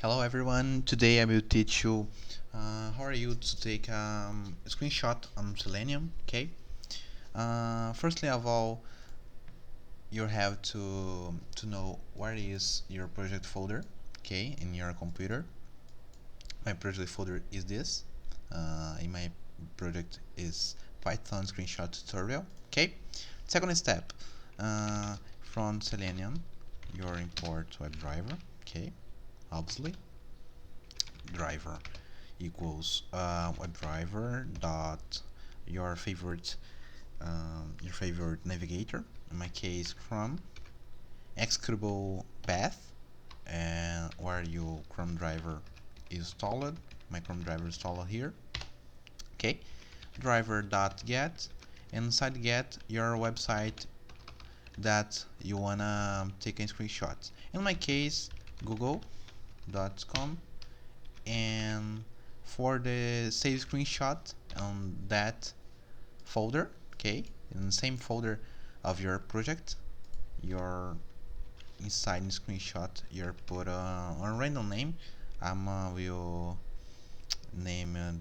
Hello everyone, today I will teach you how are you to take a screenshot on Selenium. Okay. Firstly of all, you have to know where is your project folder, okay, in your computer. My project folder is this. In my project is Python screenshot tutorial. Okay. Second step, from Selenium, your import WebDriver. Okay, obviously driver equals WebDriver dot your favorite navigator, in my case Chrome, executable path, and where your Chrome driver is installed. My Chrome driver installed here. Okay, driver dot get, inside get your website that you wanna take a screenshot. In my case, google.com, and for the save screenshot on that folder, okay, in the same folder of your project, your inside the screenshot you put a random name. Will name it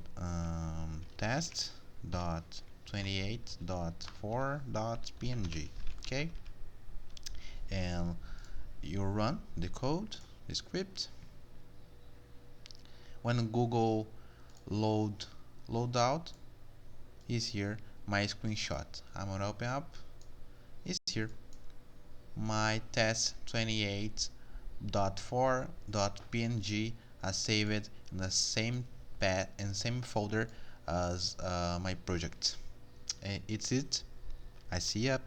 test dot 28.4.png. Okay, and you run the code, the script. When Google load out, is here my screenshot. I'm gonna open up. Is here my test 28.4.png. I save it in the same path and same folder as my project. It's it. I see ya.